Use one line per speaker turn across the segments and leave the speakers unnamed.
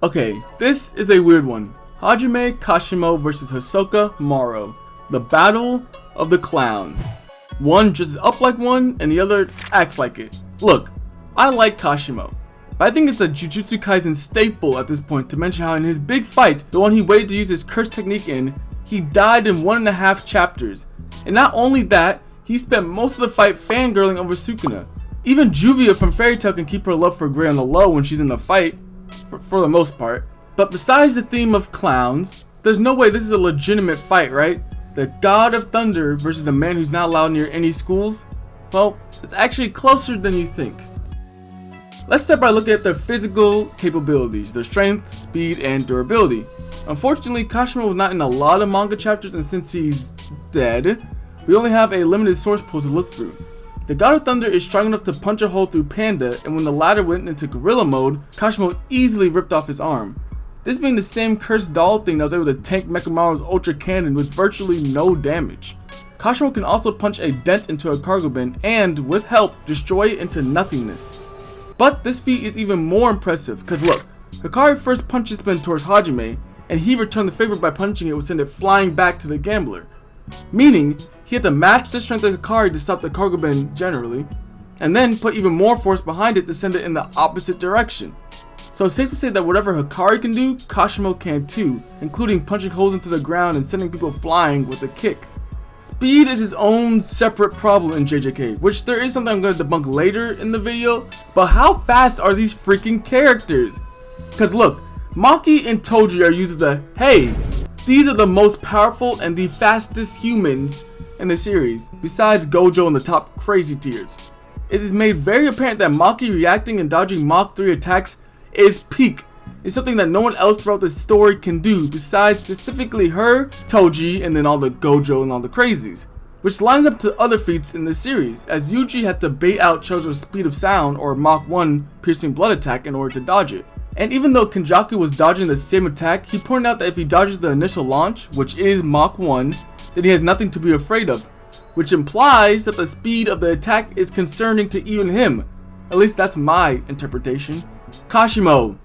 Okay, this is a weird one. Hajime Kashimo versus Hisoka Morow. The Battle of the Clowns. One dresses up like one and the other acts like it. Look, I like Kashimo, but I think it's a Jujutsu Kaisen staple at this point to mention how in his big fight, the one he waited to use his curse technique in, he died in 1.5 chapters. And not only that, he spent most of the fight fangirling over Sukuna. Even Juvia from Fairy Tail can keep her love for Grey on the low when she's in the fight, for the most part. But besides the theme of clowns, there's no way this is a legitimate fight, right? The God of Thunder versus the man who's not allowed near any schools? Well, it's actually closer than you think. Let's start by looking at their physical capabilities, their strength, speed, and durability. Unfortunately, Kashimo was not in a lot of manga chapters, and since he's dead, we only have a limited source pool to look through. The God of Thunder is strong enough to punch a hole through Panda, and when the latter went into gorilla mode, Kashimo easily ripped off his arm. This being the same cursed doll thing that was able to tank Mechamaru's Ultra Cannon with virtually no damage. Kashimo can also punch a dent into a cargo bin and, with help, destroy it into nothingness. But this feat is even more impressive, cause look, Hikari first punched his spin towards Hajime, and he returned the favor by punching it, which sent it flying back to the gambler. Meaning, he had to match the strength of Hikari to stop the cargo bin generally, and then put even more force behind it to send it in the opposite direction. So it's safe to say that whatever Hikari can do, Kashimo can too, including punching holes into the ground and sending people flying with a kick. Speed is his own separate problem in JJK, which there is something I'm going to debunk later in the video, but how fast are these freaking characters? Cause look, Maki and Toji are using the, hey, these are the most powerful and the fastest humans in the series, besides Gojo in the top crazy tiers. It is made very apparent that Maki reacting and dodging Mach 3 attacks is peak. It's something that no one else throughout the story can do besides specifically her, Toji, and then all the Gojo and all the crazies. Which lines up to other feats in this series, as Yuji had to bait out Chozo's speed of sound or Mach 1 piercing blood attack in order to dodge it. And even though Kenjaku was dodging the same attack, he pointed out that if he dodges the initial launch, which is Mach 1, then he has nothing to be afraid of. Which implies that the speed of the attack is concerning to even him. At least that's my interpretation. Kashimo,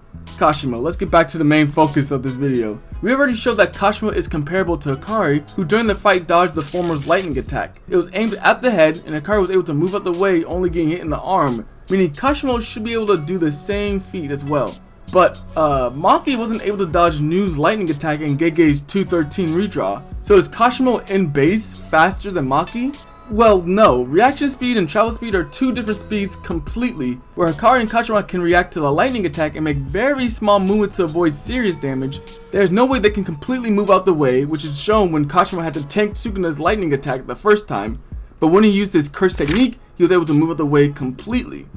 let's get back to the main focus of this video. We already showed that Kashimo is comparable to Hikari, who during the fight dodged the former's lightning attack. It was aimed at the head, and Hikari was able to move out the way, only getting hit in the arm, meaning Kashimo should be able to do the same feat as well. But Maki wasn't able to dodge Nu's lightning attack and Gege's 213 redraw. So is Kashimo in base faster than Maki? Well, no. Reaction speed and travel speed are two different speeds completely, where Hikari and Kashimo can react to the lightning attack and make very small movements to avoid serious damage. There's no way they can completely move out the way, which is shown when Kashimo had to tank Sukuna's lightning attack the first time, but when he used his curse technique, he was able to move out the way completely.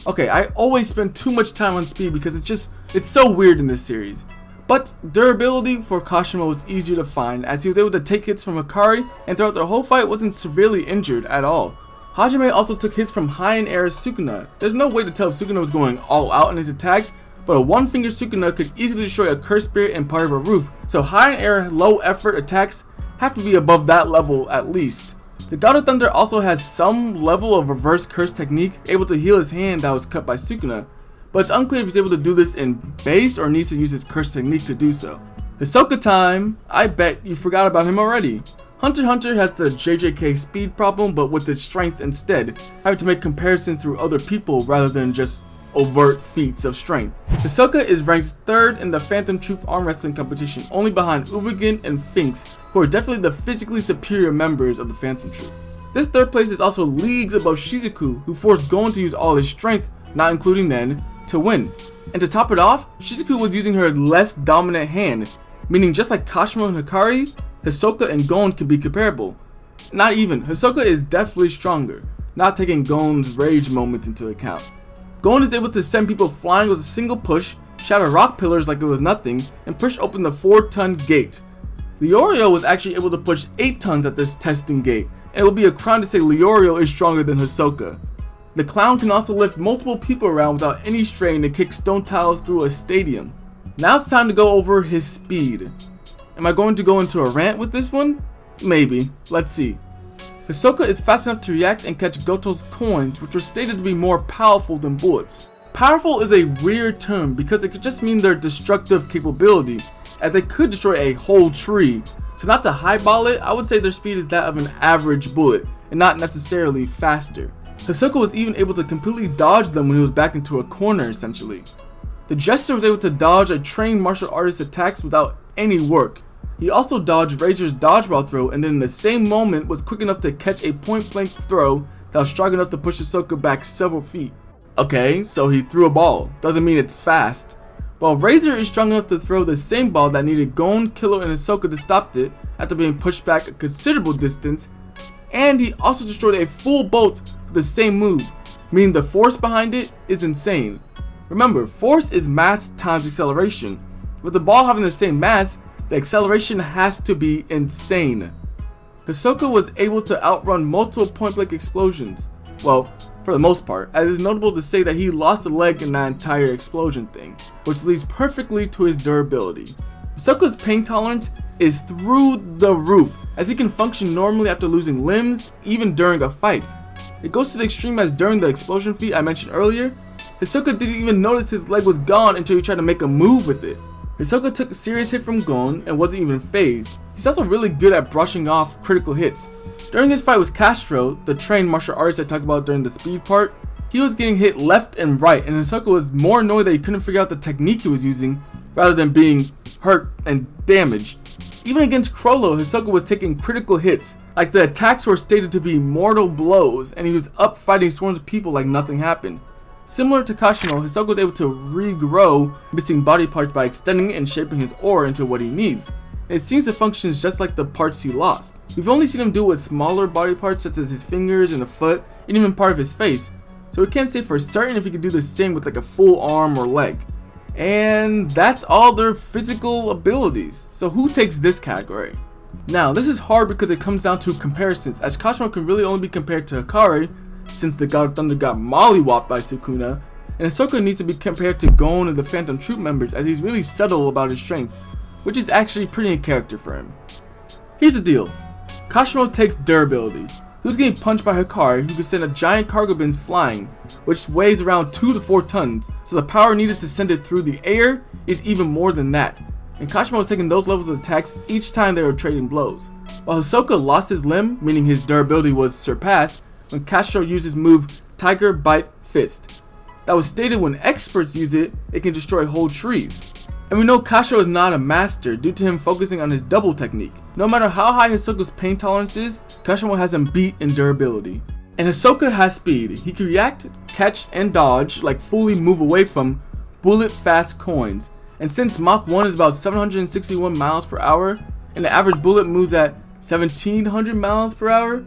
Okay, I always spend too much time on speed because it's so weird in this series. But durability for Kashimo was easier to find, as he was able to take hits from Hikari and throughout the whole fight wasn't severely injured at all. Hajime also took hits from high in air Sukuna. There's no way to tell if Sukuna was going all out in his attacks, but a one-finger Sukuna could easily destroy a cursed spirit and part of a roof, so high in air, low effort attacks have to be above that level at least. The God of Thunder also has some level of reverse curse technique, able to heal his hand that was cut by Sukuna, but it's unclear if he's able to do this in base or needs to use his curse technique to do so. Hisoka time, I bet you forgot about him already. Hunter x Hunter has the JJK speed problem, but with its strength instead, having to make comparison through other people rather than just overt feats of strength. Hisoka is ranked 3rd in the Phantom Troop arm wrestling competition, only behind Uvagin and Finks, who are definitely the physically superior members of the Phantom Troop. This 3rd place is also leagues above Shizuku, who forced Gon to use all his strength, not including Nen, to win. And to top it off, Shizuku was using her less dominant hand, meaning just like Kashimo and Hikari, Hisoka and Gon can be comparable. Not even, Hisoka is definitely stronger, not taking Gon's rage moments into account. Gon is able to send people flying with a single push, shatter rock pillars like it was nothing, and push open the 4-ton gate. Leorio was actually able to push 8 tons at this testing gate, and it will be a crime to say Leorio is stronger than Hisoka. The clown can also lift multiple people around without any strain and kick stone tiles through a stadium. Now it's time to go over his speed. Am I going to go into a rant with this one? Maybe. Let's see. Hisoka is fast enough to react and catch Goto's coins, which were stated to be more powerful than bullets. Powerful is a weird term because it could just mean their destructive capability, as they could destroy a whole tree. So not to highball it, I would say their speed is that of an average bullet, and not necessarily faster. Hisoka was even able to completely dodge them when he was backed into a corner essentially. The Jester was able to dodge a trained martial artist's attacks without any work. He also dodged Razor's dodgeball throw, and then in the same moment was quick enough to catch a point blank throw that was strong enough to push Hisoka back several feet. Okay, so he threw a ball, doesn't mean it's fast. While Razor is strong enough to throw the same ball that needed Gon, Killer, and Hisoka to stop it after being pushed back a considerable distance, and he also destroyed a full boat with the same move, meaning the force behind it is insane. Remember, force is mass times acceleration. With the ball having the same mass, the acceleration has to be insane. Hisoka was able to outrun multiple point-blank explosions. Well, for the most part, as it's notable to say that he lost a leg in that entire explosion thing, which leads perfectly to his durability. Hisoka's pain tolerance is through the roof, as he can function normally after losing limbs, even during a fight. It goes to the extreme as during the explosion feat I mentioned earlier, Hisoka didn't even notice his leg was gone until he tried to make a move with it. Hisoka took a serious hit from Gon and wasn't even phased. He's also really good at brushing off critical hits. During his fight with Castro, the trained martial artist I talked about during the speed part, he was getting hit left and right, and Hisoka was more annoyed that he couldn't figure out the technique he was using rather than being hurt and damaged. Even against Crollo, Hisoka was taking critical hits, like the attacks were stated to be mortal blows, and he was up fighting swarms of people like nothing happened. Similar to Kashimo, Hisoka was able to regrow missing body parts by extending and shaping his aura into what he needs. And it seems to function just like the parts he lost. We've only seen him do it with smaller body parts such as his fingers and a foot, and even part of his face. So we can't say for certain if he could do the same with like a full arm or leg. And that's all their physical abilities. So who takes this category? Now, this is hard because it comes down to comparisons, as Kashimo can really only be compared to Hikari, since the God of Thunder got mollywopped by Sukuna, and Hisoka needs to be compared to Gon and the Phantom Troop members, as he's really subtle about his strength, which is actually pretty in character for him. Here's the deal, Kashimo takes durability. He was getting punched by Hikari, who could send a giant cargo bins flying, which weighs around 2 to 4 tons, so the power needed to send it through the air is even more than that. And Kashimo was taking those levels of attacks each time they were trading blows. While Hisoka lost his limb, meaning his durability was surpassed, when Castro used his move Tiger Bite Fist. That was stated when experts use it, it can destroy whole trees. And we know Castro is not a master due to him focusing on his double technique. No matter how high Hisoka's pain tolerance is, Kashimo has him beat in durability. And Hisoka has speed. He can react, catch, and dodge, like fully move away from bullet fast coins. And since Mach 1 is about 761 miles per hour, and the average bullet moves at 1700 miles per hour,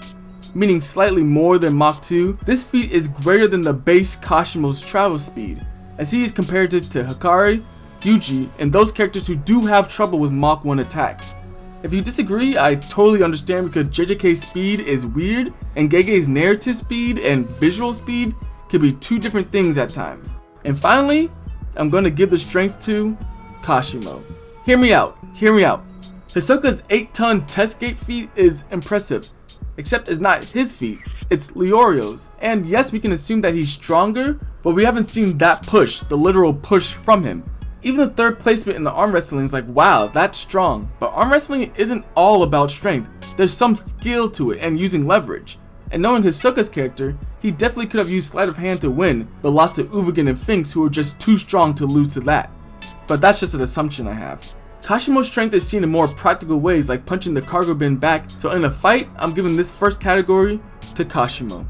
meaning slightly more than Mach 2, this feat is greater than the base Kashimo's travel speed, as he is comparative to Hikari, Yuji, and those characters who do have trouble with Mach 1 attacks. If you disagree, I totally understand because JJK's speed is weird, and Gege's narrative speed and visual speed can be two different things at times. And finally, I'm going to give the strength to Kashimo. Hear me out, hear me out. Hisoka's 8-ton test gate feat is impressive. Except it's not his feat, it's Leorio's. And yes, we can assume that he's stronger, but we haven't seen that push, the literal push from him. Even the third placement in the arm wrestling is like, wow, that's strong. But arm wrestling isn't all about strength. There's some skill to it and using leverage. And knowing Hisoka's character, he definitely could have used sleight of hand to win, but lost to Uvagen and Finks, who were just too strong to lose to that. But that's just an assumption I have. Kashimo's strength is seen in more practical ways, like punching the cargo bin back, so in a fight, I'm giving this first category to Kashimo.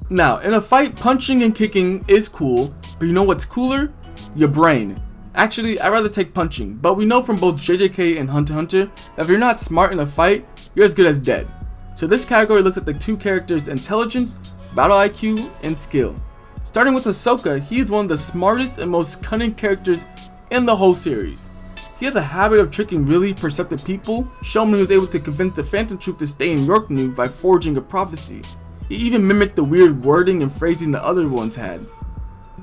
Now, in a fight, punching and kicking is cool, but you know what's cooler? Your brain. Actually, I'd rather take punching, but we know from both JJK and Hunter x Hunter that if you're not smart in a fight, you're as good as dead. So this category looks at the two characters' intelligence, battle IQ, and skill. Starting with Hisoka, he is one of the smartest and most cunning characters in the whole series. He has a habit of tricking really perceptive people, shown when he was able to convince the Phantom Troop to stay in Yorknew by forging a prophecy. He even mimicked the weird wording and phrasing the other ones had.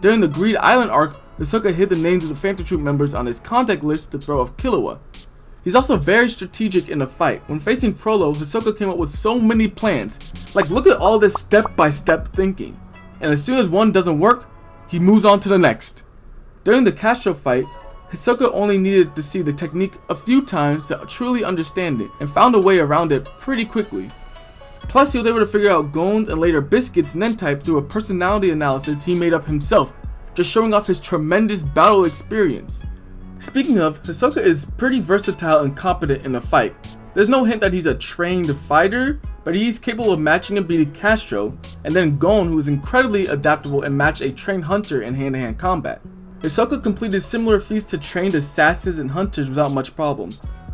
During the Greed Island arc, Hisoka hid the names of the Phantom Troop members on his contact list to throw off Killua. He's also very strategic in the fight. When facing Frollo, Hisoka came up with so many plans. Like, look at all this step-by-step thinking. And as soon as one doesn't work, he moves on to the next. During the Castro fight, Hisoka only needed to see the technique a few times to truly understand it, and found a way around it pretty quickly. Plus, he was able to figure out Gon's and later Biscuit's Nen type through a personality analysis he made up himself, just showing off his tremendous battle experience. Speaking of, Hisoka is pretty versatile and competent in a fight. There's no hint that he's a trained fighter, but he's capable of matching and beating Castro, and then Gon, who is incredibly adaptable and matched a trained hunter in hand-to-hand combat. Hisoka completed similar feats to trained assassins and hunters without much problem.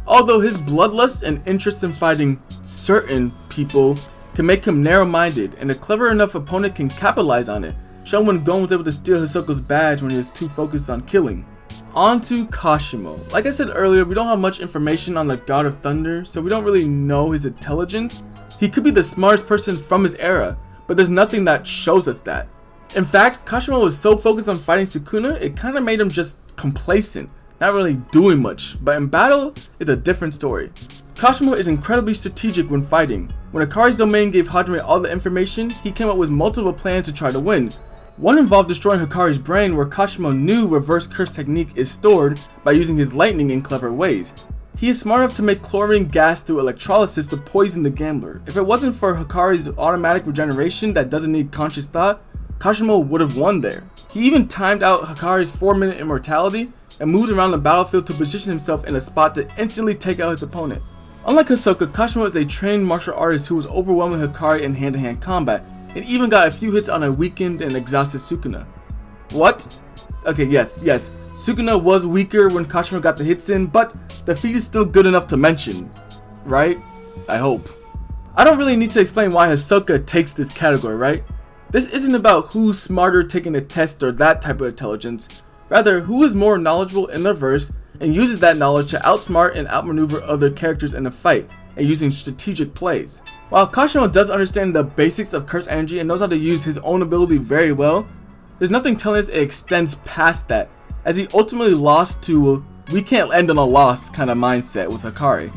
Although his bloodlust and interest in fighting certain people can make him narrow-minded, and a clever enough opponent can capitalize on it, shown when Gon was able to steal Hisoka's badge when he was too focused on killing. On to Kashimo. Like I said earlier, we don't have much information on the God of Thunder, so we don't really know his intelligence. He could be the smartest person from his era, but there's nothing that shows us that. In fact, Kashimo was so focused on fighting Sukuna, it kinda made him just complacent, not really doing much, but in battle, it's a different story. Kashimo is incredibly strategic when fighting. When Akari's domain gave Hajime all the information, he came up with multiple plans to try to win. One involved destroying Hikari's brain, where Kashimo knew reverse curse technique is stored by using his lightning in clever ways. He is smart enough to make chlorine gas through electrolysis to poison the gambler. If it wasn't for Hikari's automatic regeneration that doesn't need conscious thought, Kashimo would have won there. He even timed out Hikari's 4-minute immortality and moved around the battlefield to position himself in a spot to instantly take out his opponent. Unlike Hisoka, Kashimo is a trained martial artist who was overwhelming Hikari in hand-to-hand combat, and even got a few hits on a weakened and exhausted Sukuna. What? Okay, yes, Sukuna was weaker when Kashimo got the hits in, but the feat is still good enough to mention, right? I hope. I don't really need to explain why Hisoka takes this category, right? This isn't about who's smarter taking a test or that type of intelligence, rather who is more knowledgeable in their verse and uses that knowledge to outsmart and outmaneuver other characters in a fight and using strategic plays. While Kashimo does understand the basics of curse energy and knows how to use his own ability very well, there's nothing telling us it extends past that, as he ultimately lost to we can't end on a loss kind of mindset with Hikari.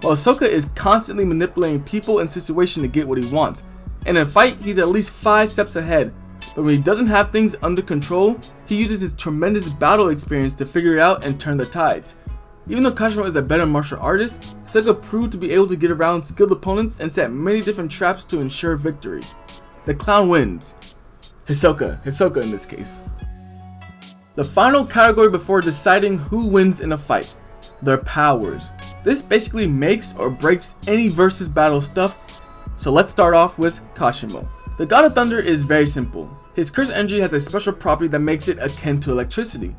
While Hisoka is constantly manipulating people and situations to get what he wants, and in a fight he's at least 5 steps ahead, but when he doesn't have things under control, he uses his tremendous battle experience to figure it out and turn the tides. Even though Kashimo is a better martial artist, Hisoka proved to be able to get around skilled opponents and set many different traps to ensure victory. The clown wins. Hisoka in this case. The final category before deciding who wins in a fight, their powers. This basically makes or breaks any versus battle stuff, so let's start off with Kashimo. The God of Thunder is very simple. His curse energy has a special property that makes it akin to electricity.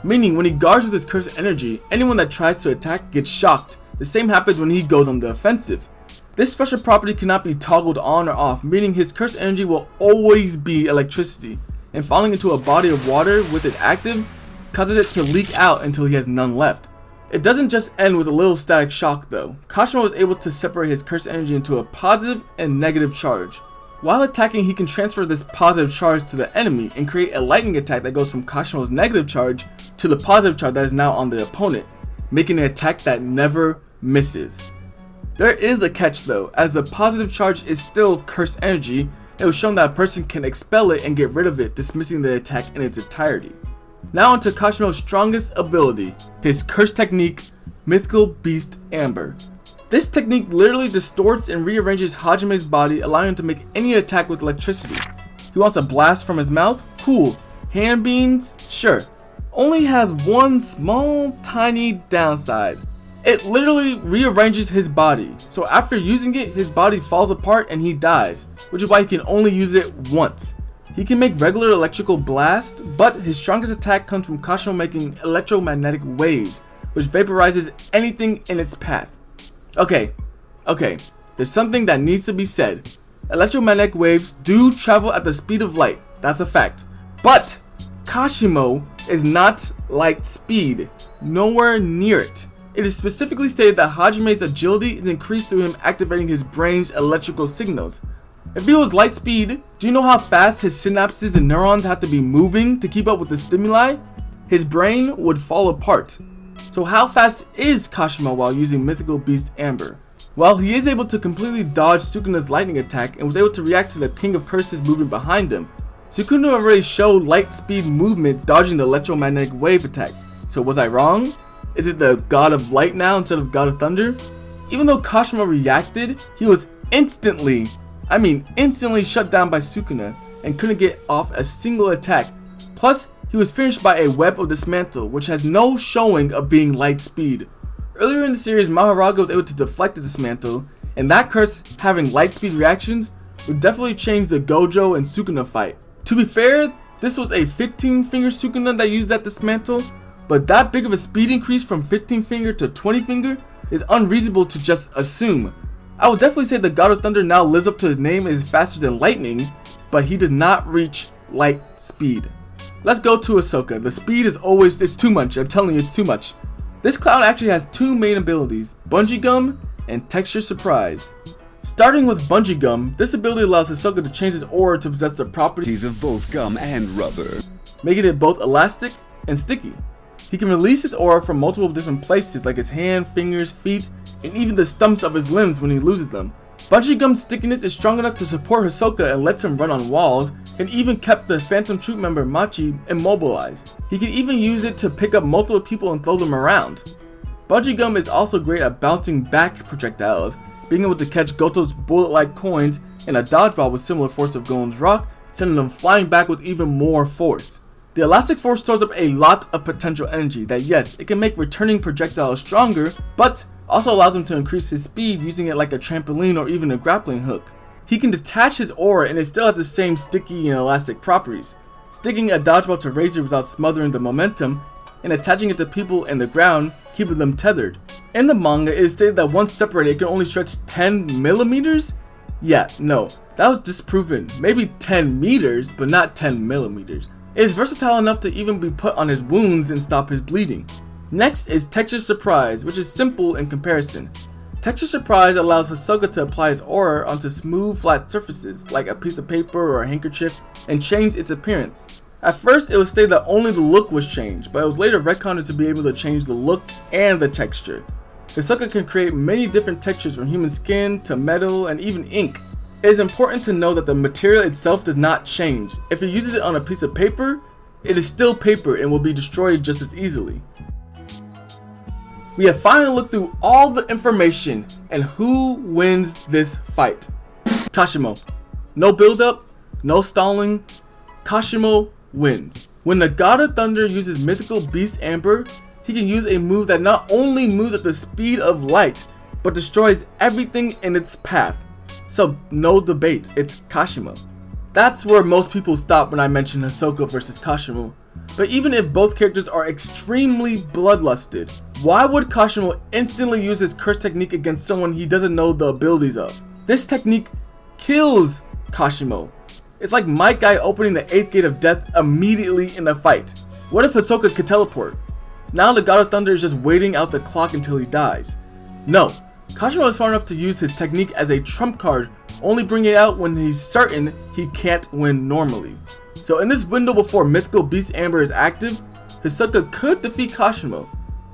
Meaning when he guards with his curse energy, anyone that tries to attack gets shocked. The same happens when he goes on the offensive. This special property cannot be toggled on or off, meaning his curse energy will always be electricity, and falling into a body of water with it active causes it to leak out until he has none left. It doesn't just end with a little static shock though. Kashimo is able to separate his curse energy into a positive and negative charge. While attacking, he can transfer this positive charge to the enemy and create a lightning attack that goes from Kashimo's negative charge to the positive charge that is now on the opponent, making an attack that never misses. There is a catch though, as the positive charge is still curse energy. It was shown that a person can expel it and get rid of it, dismissing the attack in its entirety. Now onto Kashimo's strongest ability, his curse technique, Mythical Beast Amber. This technique literally distorts and rearranges Hajime's body, allowing him to make any attack with electricity. He wants a blast from his mouth? Cool. Hand beams? Sure. Only has one small, tiny downside. It literally rearranges his body. So after using it, his body falls apart and he dies, which is why he can only use it once. He can make regular electrical blast, but his strongest attack comes from Kashimo making electromagnetic waves, which vaporizes anything in its path. Okay, there's something that needs to be said. Electromagnetic waves do travel at the speed of light, that's a fact. But Kashimo is not light speed, nowhere near it. It is specifically stated that Hajime's agility is increased through him activating his brain's electrical signals. If he was light speed, do you know how fast his synapses and neurons have to be moving to keep up with the stimuli? His brain would fall apart. So how fast is Kashimo while using Mythical Beast Amber? Well, he is able to completely dodge Sukuna's lightning attack and was able to react to the King of Curses moving behind him. Sukuna already showed light speed movement dodging the electromagnetic wave attack, so was I wrong? Is it the God of Light now instead of God of Thunder? Even though Kashimo reacted, he was instantly shut down by Sukuna and couldn't get off a single attack. Plus, he was finished by a web of dismantle, which has no showing of being light speed. Earlier in the series, Mahoraga was able to deflect the dismantle, and that curse having light speed reactions would definitely change the Gojo and Sukuna fight. To be fair, this was a 15-finger Sukuna that used that dismantle, but that big of a speed increase from 15-finger to 20-finger is unreasonable to just assume. I would definitely say the God of Thunder now lives up to his name and is faster than lightning, but he did not reach light speed. Let's go to Hisoka. The speed is always, it's too much, I'm telling you, it's too much. This clown actually has two main abilities, Bungee Gum and Texture Surprise. Starting with Bungee Gum, this ability allows Hisoka to change his aura to possess the properties
of both gum and rubber,
making it both elastic and sticky. He can release his aura from multiple different places like his hand, fingers, feet, and even the stumps of his limbs when he loses them. Bungee Gum's stickiness is strong enough to support Hisoka and lets him run on walls, and even kept the Phantom Troop member Machi immobilized. He can even use it to pick up multiple people and throw them around. Bungee Gum is also great at bouncing back projectiles, being able to catch Goto's bullet-like coins and a dodgeball with similar force of Golen's rock, sending them flying back with even more force. The elastic force stores up a lot of potential energy that, yes, it can make returning projectiles stronger, but also allows him to increase his speed using it like a trampoline or even a grappling hook. He can detach his aura and it still has the same sticky and elastic properties, sticking a dodgeball to Razor without smothering the momentum, and attaching it to people and the ground, keeping them tethered. In the manga, it is stated that once separated, it can only stretch 10 millimeters? Yeah, no, that was disproven. Maybe 10 meters, but not 10 millimeters. It is versatile enough to even be put on his wounds and stop his bleeding. Next is Texture Surprise, which is simple in comparison. Texture Surprise allows Hisoka to apply his aura onto smooth, flat surfaces, like a piece of paper or a handkerchief, and change its appearance. At first, it was stated that only the look was changed, but it was later retconned to be able to change the look and the texture. Hisoka can create many different textures from human skin to metal and even ink. It is important to know that the material itself does not change. If he uses it on a piece of paper, it is still paper and will be destroyed just as easily. We have finally looked through all the information and who wins this fight. Kashimo. No build up, no stalling, Kashimo wins. When the God of Thunder uses Mythical Beast Amber, he can use a move that not only moves at the speed of light, but destroys everything in its path. So no debate, it's Kashimo. That's where most people stop when I mention Hisoka versus Kashimo. But even if both characters are extremely bloodlusted, why would Kashimo instantly use his curse technique against someone he doesn't know the abilities of? This technique kills Kashimo. It's like Might Guy opening the 8th gate of death immediately in a fight. What if Hisoka could teleport? Now the God of Thunder is just waiting out the clock until he dies. No, Kashimo is smart enough to use his technique as a trump card, only bring it out when he's certain he can't win normally. So in this window before Mythical Beast Amber is active, Hisoka could defeat Kashimo,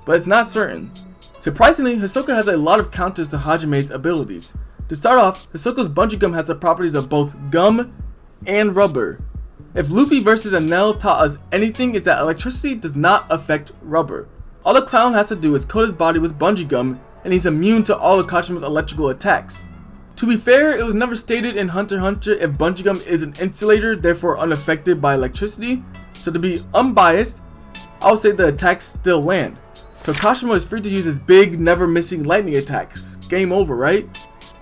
but it's not certain. Surprisingly, Hisoka has a lot of counters to Hajime's abilities. To start off, Hisoka's Bungee Gum has the properties of both gum and rubber. If Luffy versus Enel taught us anything, it's that electricity does not affect rubber. All the clown has to do is coat his body with Bungee Gum, and he's immune to all of Kashimo's electrical attacks. To be fair, it was never stated in Hunter x Hunter if Bungee Gum is an insulator, therefore unaffected by electricity. So to be unbiased, I would say the attacks still land. So Kashimo is free to use his big, never missing lightning attacks. Game over, right?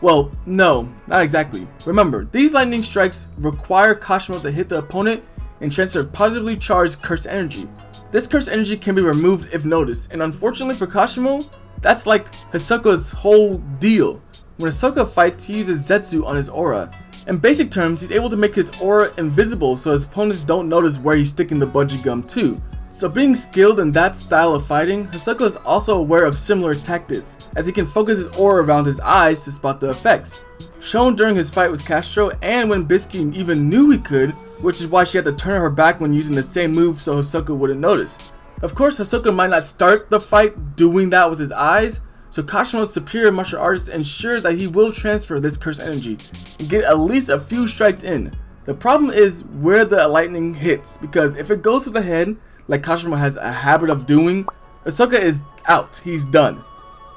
Well, no, not exactly. Remember, these lightning strikes require Kashimo to hit the opponent and transfer positively charged curse energy. This curse energy can be removed if noticed, and unfortunately for Kashimo, that's like Hisoka's whole deal. When Hisoka fights, he uses Zetsu on his aura. In basic terms, he's able to make his aura invisible so his opponents don't notice where he's sticking the Bungee Gum to. So being skilled in that style of fighting, Hisoka is also aware of similar tactics, as he can focus his aura around his eyes to spot the effects. Shown during his fight with Castro and when Bisky even knew he could, which is why she had to turn her back when using the same move so Hisoka wouldn't notice. Of course, Hisoka might not start the fight doing that with his eyes, so Kashimo's superior martial artist ensures that he will transfer this curse energy and get at least a few strikes in. The problem is where the lightning hits, because if it goes to the head, like Kashimo has a habit of doing, Hisoka is out, he's done.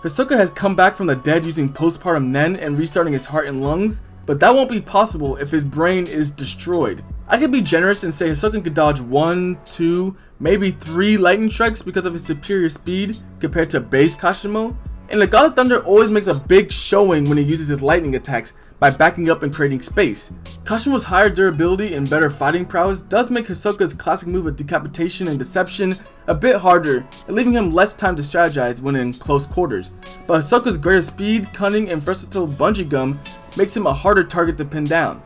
Hisoka has come back from the dead using postpartum Nen and restarting his heart and lungs, but that won't be possible if his brain is destroyed. I could be generous and say Hisoka could dodge 1, 2, maybe 3 lightning strikes because of his superior speed compared to base Kashimo, and the God of Thunder always makes a big showing when he uses his lightning attacks by backing up and creating space. Kashimo's higher durability and better fighting prowess does make Hisoka's classic move of decapitation and deception a bit harder and leaving him less time to strategize when in close quarters, but Hisoka's greater speed, cunning, and versatile bungee gum makes him a harder target to pin down.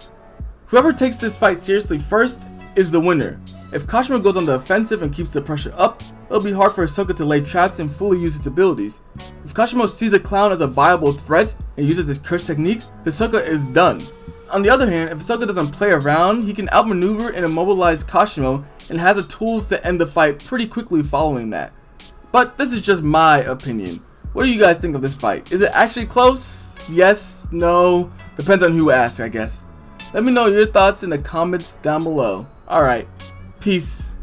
Whoever takes this fight seriously first is the winner. If Kashimo goes on the offensive and keeps the pressure up, it'll be hard for Hisoka to lay traps and fully use his abilities. If Kashimo sees a clown as a viable threat and uses his curse technique, Hisoka is done. On the other hand, if Hisoka doesn't play around, he can outmaneuver and immobilize Kashimo and has the tools to end the fight pretty quickly following that. But this is just my opinion. What do you guys think of this fight? Is it actually close? Yes? No? Depends on who asks, I guess. Let me know your thoughts in the comments down below. Alright, peace.